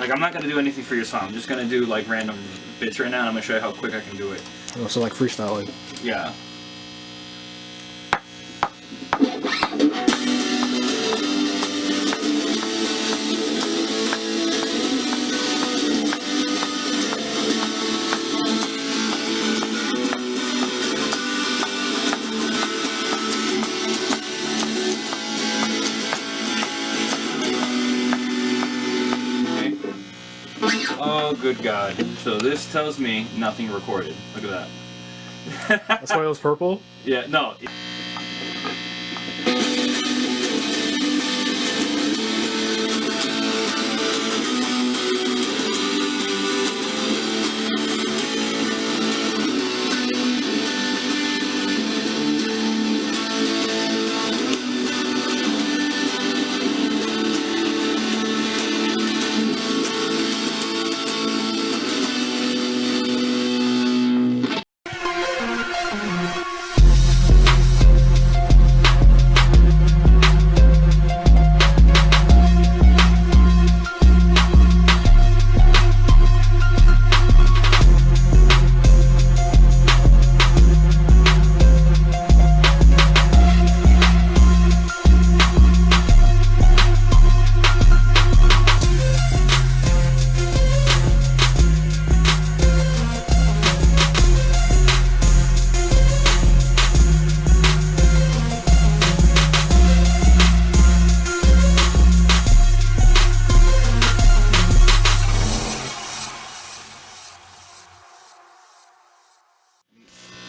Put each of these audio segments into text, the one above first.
Like, I'm not gonna do anything for your song. I'm just gonna do like random bits right now, and I'm gonna show you how quick I can do it. Oh, so like freestyling. Yeah. Oh, good God. So this tells me nothing recorded. Look at that. That's why it was purple? Yeah, no.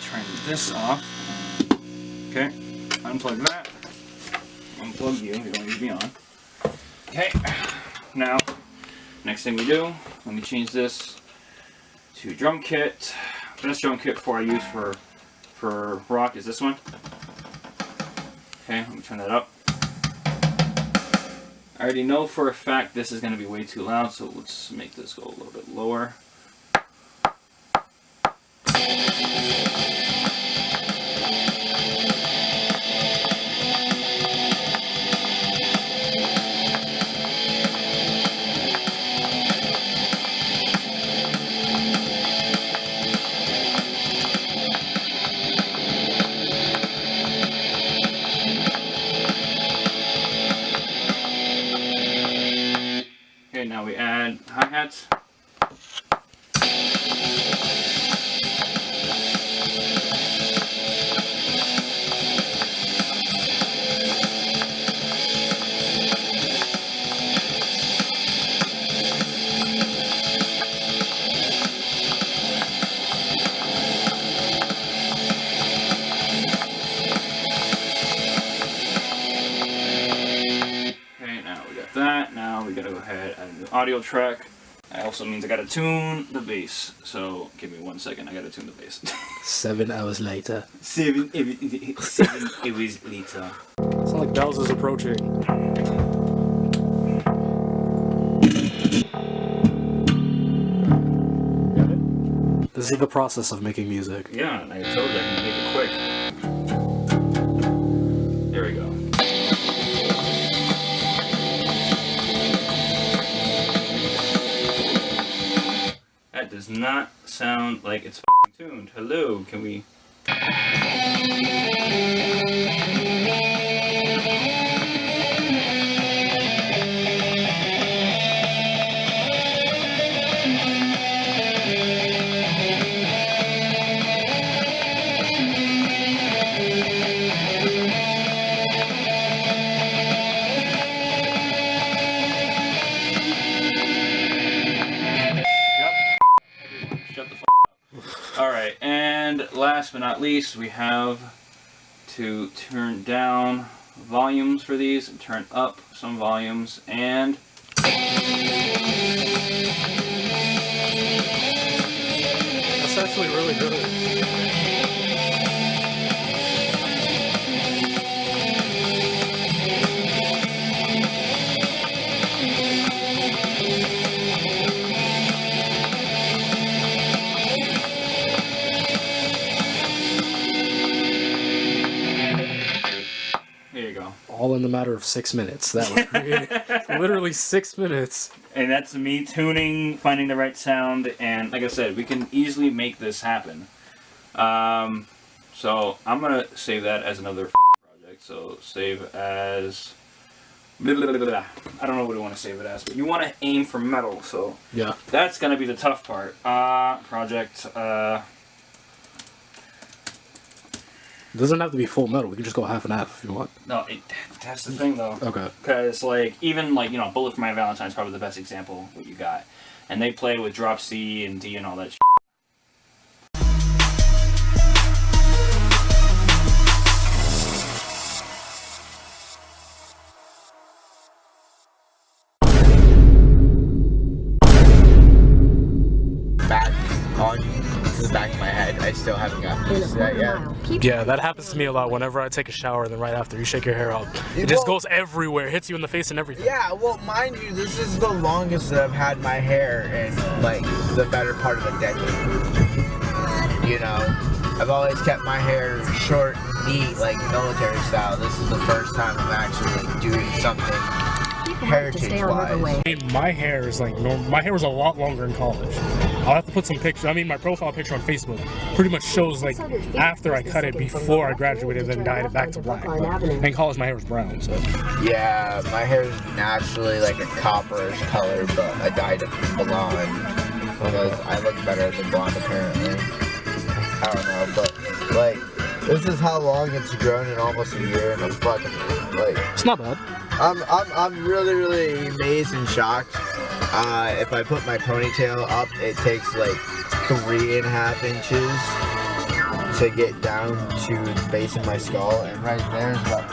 Turn this off. Okay, unplug that. Unplug you, you don't need to be on. Okay, now, next thing we do, let me change this to drum kit. Best drum kit I use for rock is this one. Okay, let me turn that up. I already know for a fact this is going to be way too loud, so let's make this go a little bit lower. Okay, now we add hi-hats. Okay, now we got that. Now we gotta go ahead and add a new audio track. That also means I gotta tune the bass. So give me 1 second, I gotta tune the bass. 7 hours later. 7 hours later. It's not like Bowser's approaching. Got it? This is the process of making music. Yeah, and I told you I can make it quick. There we go. That does not sound like it's f***ing tuned. Hello, can we... Shut the f*** up. Alright, and last but not least, we have to turn down volumes for these and turn up some volumes, and That's actually really good. here you go. All in the matter of 6 minutes. That was created. Literally 6 minutes. And that's me tuning, finding the right sound, and like I said, we can easily make this happen. So I'm gonna save that as another project. So save as... I don't know what I want to save it as, but you want to aim for metal, so yeah, that's gonna be the tough part. Project. Doesn't have to be full metal. We can just go half and half if you want. No, that's the thing though. Okay. Because like even like Bullet for My Valentine's probably the best example of what you got, and they play with drop C and D and all that. Back in my head, I still haven't gotten used to that yet. Yeah, that happens to me a lot whenever I take a shower and then right after you shake your hair out. It just goes everywhere, hits you in the face and everything. Yeah, well, mind you, this is the longest that I've had my hair in, like, the better part of a decade. You know, I've always kept my hair short, neat, like military style. This is the first time I'm actually doing something heritage-wise. My hair is like normal. My hair was a lot longer in college. I'll have to put some pictures. I mean, my profile picture on Facebook pretty much shows like after I cut it before I graduated, then dyed it back to black. But in college, my hair was brown. So yeah, my hair is naturally like a copperish color, but I dyed it blonde because I look better as a blonde apparently. I don't know, but like this is how long it's grown in almost a year, and I'm fucking like it's not bad. I'm really amazed and shocked. If I put my ponytail up, it takes like 3.5 inches to get down to the base of my skull, and right there is about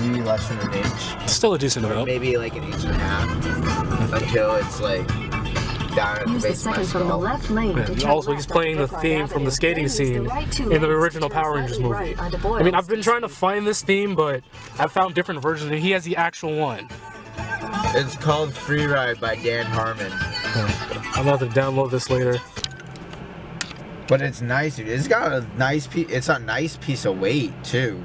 maybe less than an inch. Still a decent amount. Maybe like 1.5 inches until it's like down at the base of my skull. And also, he's playing the theme from the skating scene in the original Power Rangers movie. I mean, I've been trying to find this theme, but I've found different versions, and he has the actual one. It's called Free Ride by Dan Harmon. I'm about to download this later. But it's nice, dude. It's got a nice piece. It's a nice piece of weight too.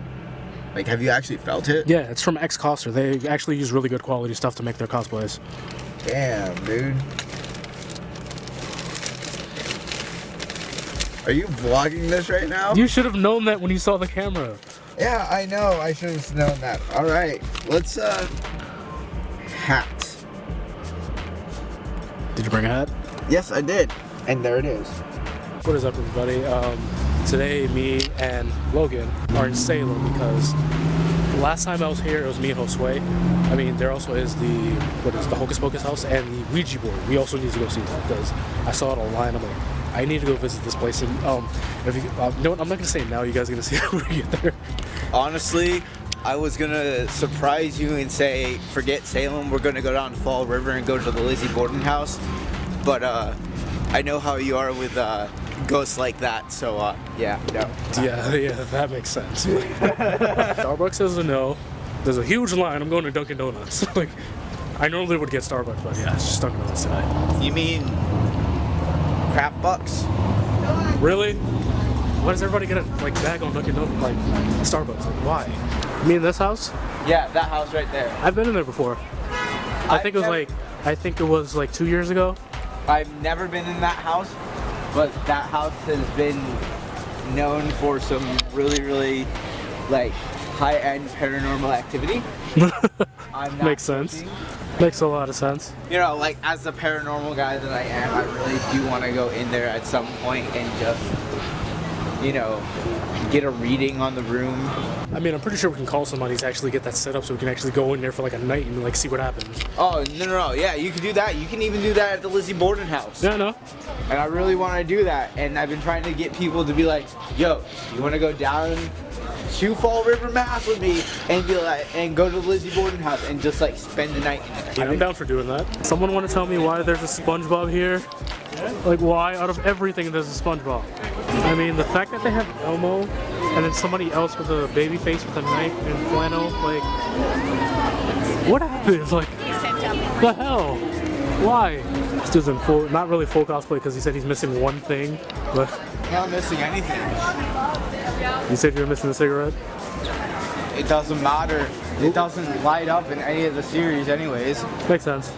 Like, have you actually felt it? Yeah, it's from X-Coster. They actually use really good quality stuff to make their cosplays. Damn, dude. Are you vlogging this right now? You should have known that when you saw the camera. Yeah, I know. I should have known that. All right, let's hat. Did you bring a hat? Yes, I did. And there it is. What is up, everybody? Today, me and Logan are in Salem because the last time I was here, it was me and Josue. I mean, there also is the Hocus Pocus house and the Ouija board. We also need to go see that because I saw it online. I'm like, I need to go visit this place. And if you know what, I'm not gonna say it now. You guys are gonna see it when we get there. Honestly, I was gonna surprise you and say, forget Salem. We're gonna go down to Fall River and go to the Lizzie Borden house. But I know how you are with ghosts like that. So yeah, no. Yeah, that makes sense. Starbucks says a no. There's a huge line. I'm going to Dunkin' Donuts. Like, I normally would get Starbucks, but yeah, it's just Dunkin' Donuts today. You mean crap bucks? Really? Why does everybody get a bag on Dunkin' Donuts, like Starbucks? Like, why? You mean this house? Yeah, that house right there. I've been in there before. I think it was like 2 years ago. I've never been in that house, but that house has been known for some really like high-end paranormal activity. I'm not Makes sense. joking. Makes a lot of sense. You know, like as the paranormal guy that I am, I really do want to go in there at some point and just, you know, get a reading on the room. I mean, I'm pretty sure we can call somebody to actually get that set up so we can actually go in there for like a night and like see what happens. Oh, no. Yeah, you can do that. You can even do that at the Lizzie Borden house. Yeah, no. And I really want to do that. And I've been trying to get people to be like, yo, you want to go down to Fall River, Mass with me and be like, and go to the Lizzie Borden house and just like spend the night in there. Yeah, I'm down for doing that. Someone want to tell me why there's a SpongeBob here? Like, why out of everything there's a SpongeBob? I mean, the fact that they have Elmo and then somebody else with a baby face with a knife and flannel, like, what happened? Like, the hell? Why? This dude's in full, not really full cosplay because he said he's missing one thing, but... I'm not missing anything. You said you were missing a cigarette? it doesn't matter. It doesn't light up in any of the series anyways. Makes sense.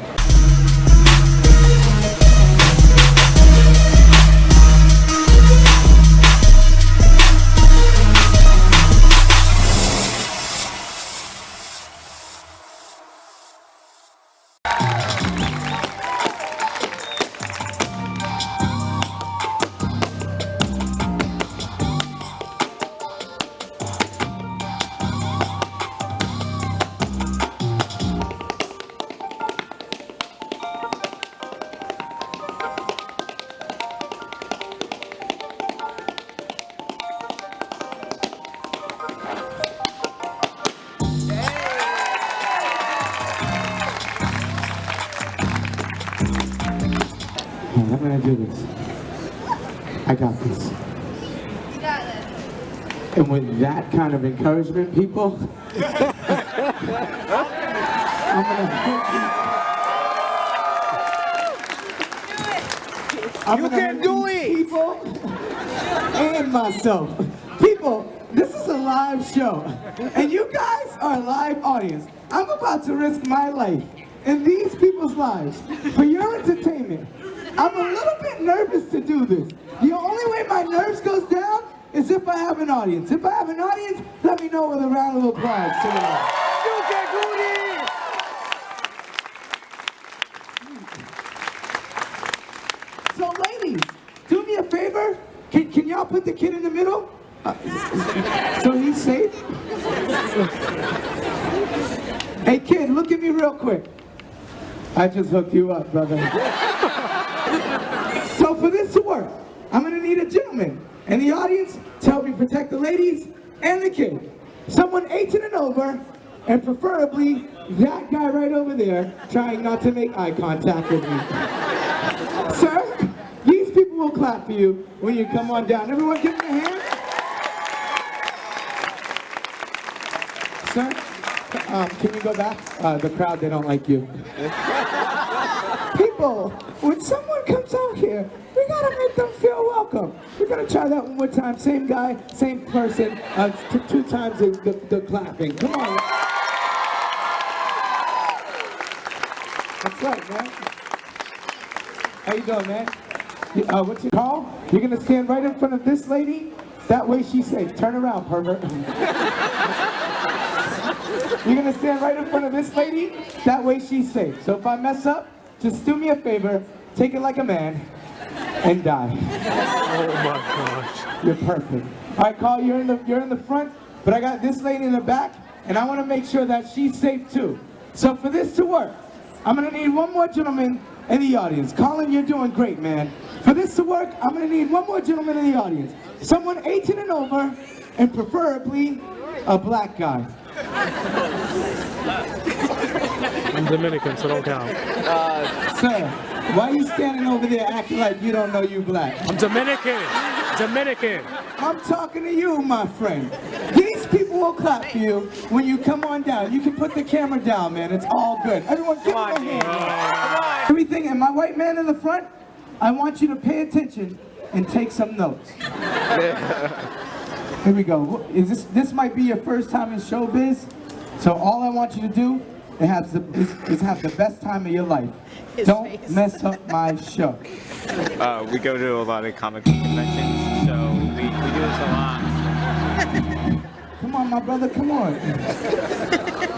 I'm gonna do this. I got this. You got this. And with that kind of encouragement, people, You can do it! People and myself. People, this is a live show. And you guys are a live audience. I'm about to risk my life and these people's lives for your entertainment. I'm a little bit nervous to do this. The only way my nerves goes down is if I have an audience. If I have an audience, let me know with a round of applause. You can do this! So ladies, do me a favor. Can y'all put the kid in the middle? So he's safe? Hey kid, look at me real quick. I just hooked you up, brother. So for this to work, I'm gonna need a gentleman in the audience to help me protect the ladies and the kid. Someone 18 and over, and preferably that guy right over there trying not to make eye contact with me. Sir, these people will clap for you when you come on down. Everyone give me a hand. Sir, can you go back? The crowd, they don't like you. People, when someone comes out here, we gotta make them feel welcome. We're gonna try that one more time. Same guy, same person, two times the clapping. Come on. That's right, man. How you doing, man? What's your call? You're gonna stand right in front of this lady. That way she's safe. Turn around, pervert. You're gonna stand right in front of this lady. That way she's safe. So if I mess up, just do me a favor, take it like a man, and die. Oh my gosh. You're perfect. All right, Carl, you're in the front, but I got this lady in the back, and I want to make sure that she's safe too. So for this to work, I'm gonna need one more gentleman in the audience. Colin, you're doing great, man. For this to work, I'm gonna need one more gentleman in the audience. Someone 18 and over, and preferably a black guy. I'm Dominican, so don't count. Sir, why are you standing over there acting like you don't know you black? I'm Dominican. Dominican. I'm talking to you, my friend. These people will clap for you when you come on down. You can put the camera down, man. It's all good. Everyone, give him a hand. Come on. Everything, and my white man in the front, I want you to pay attention and take some notes. Here we go. This might be your first time in showbiz, so all I want you to do is have the best time of your life. Don't mess up my show. We go to a lot of comic book conventions, so we do this a lot. Come on, my brother, come on.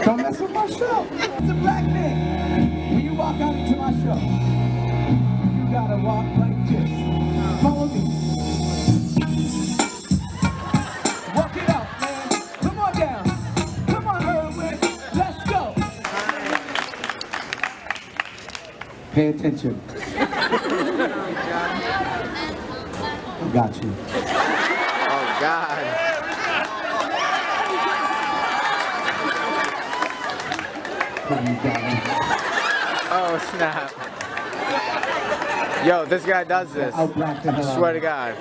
Don't mess up my show. It's a black man. When you walk out into my show, you gotta walk like this. Follow me. Walk it out, man. Come on down. Come on, Erwin. Let's go. Pay attention. I got you. Oh, God. Oh, snap. Yo, this guy does this. I swear to God.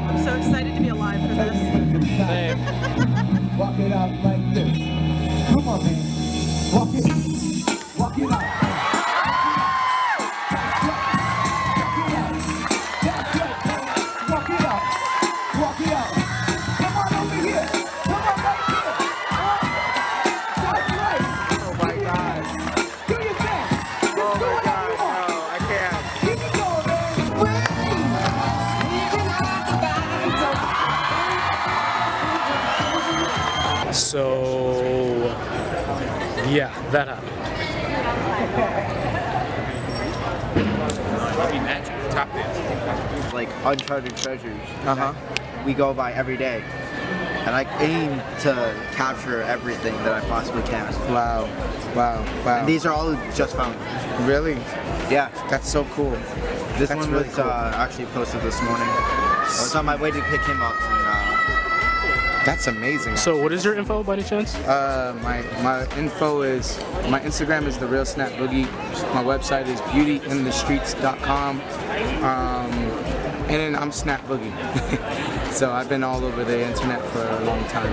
I'm so excited to be alive for this. Same. Walk it out like this. Come on, man. Walk it out. That's right. Walk it out. Walk Yeah, that happened. Like uncharted treasures that we go by every day. And I aim to capture everything that I possibly can. Wow, wow, wow. And these are all just found. Really? Yeah. That's so cool. This That's one really was cool. Actually posted this morning. I was on my way to pick him up. That's amazing. So what is your info by any chance? My info is, my Instagram is The Real Snap Boogie. My website is beautyinthestreets.com. And then I'm Snap Boogie. So I've been all over the internet for a long time.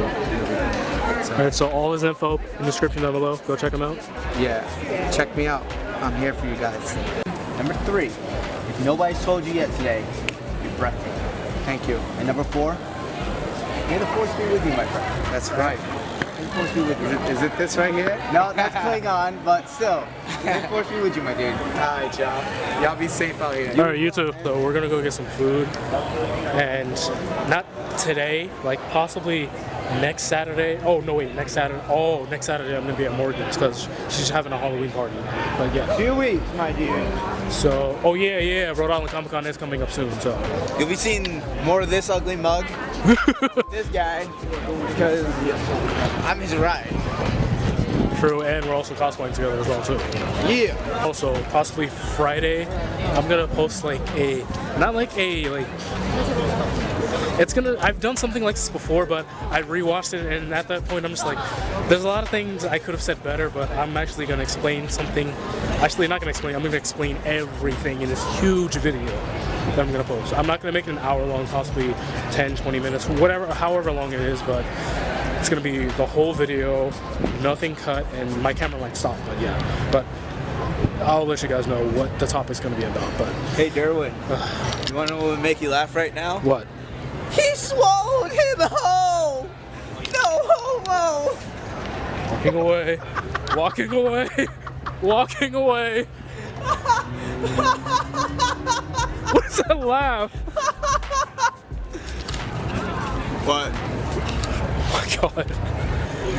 So, Alright, so all his info in the description down below. Go check him out. yeah, check me out. I'm here for you guys. Number 3, if nobody's told you yet today, you're breathtaking. Thank you. And number 4, may the force be with you, my friend. That's right. May the force be with you. Is it this right here? No, that's Klingon, but still. May the force be with you, my dude. Alright, y'all. Y'all be safe out here. Alright, you too. So we're gonna go get some food. And not today, like possibly next Saturday. Oh, no, wait, next Saturday. Oh, next Saturday I'm gonna be at Morgan's because she's having a Halloween party. But yeah. 2 weeks, my dude. So, oh yeah, Rhode Island Comic Con is coming up soon, so. You'll be seeing more of this ugly mug. This guy, because I'm his ride. True, and we're also cosplaying together as well too. Yeah. Also, possibly Friday, I'm gonna post like a, not like a, like, it's gonna, I've done something like this before, but I rewatched it, and at that point I'm just like, there's a lot of things I could have said better, but I'm actually gonna explain something. Actually, not gonna explain, I'm gonna explain everything in this huge video that I'm gonna post. I'm not gonna make it an hour long, possibly 10, 20 minutes, whatever, however long it is, but it's gonna be the whole video, nothing cut, and my camera might stop, but yeah. But I'll let you guys know what the topic's gonna be about, but. Hey, Derwin, you wanna know what would make you laugh right now? What? He swallowed him whole! No homo! Walking away, walking away, walking away. What is that laugh? What? Oh my god.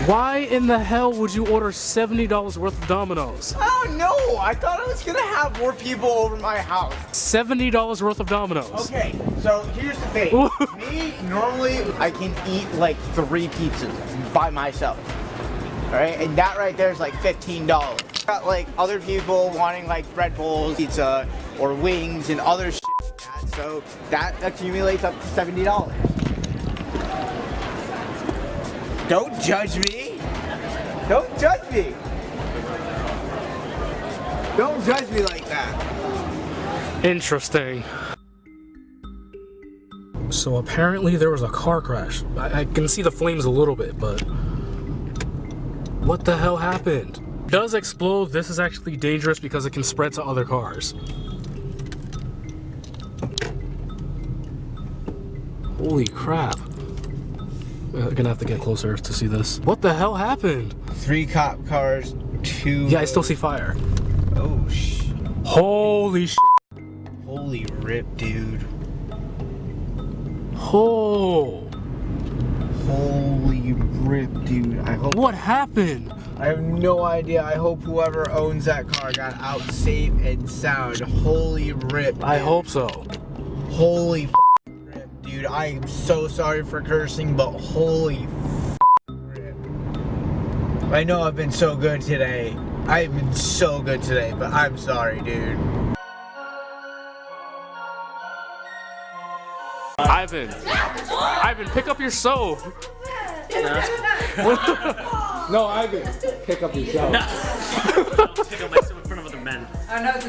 Why in the hell would you order $70 worth of Domino's? Oh no! I thought I was gonna have more people over my house. $70 worth of Domino's. Okay, so here's the thing. Me, normally, I can eat like 3 pizzas by myself. Alright, and that right there is like $15. Got like other people wanting like Red Bulls, pizza, or wings, and other shit like that, so that accumulates up to $70. Don't judge me! Don't judge me! Don't judge me like that! Interesting. So apparently there was a car crash. I can see the flames a little bit, but what the hell happened? It does explode. This is actually dangerous because it can spread to other cars. Holy crap. I'm gonna have to get closer to see this. What the hell happened? 3 cop cars, 2... Yeah, I still see fire. Oh, Holy shit. Holy rip, dude. Oh. Holy rip, dude. I hope... What happened? I have no idea. I hope whoever owns that car got out safe and sound. Holy rip, dude. I hope so. Holy rip, dude. I am so sorry for cursing, but holy rip. I know I've been so good today. I've been so good today, but I'm sorry, dude. Ivan, pick up your soap. No, Ivan, pick up your show. Pick up my soap in front of other men. Oh no, it's a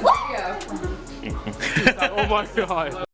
video. Oh my god.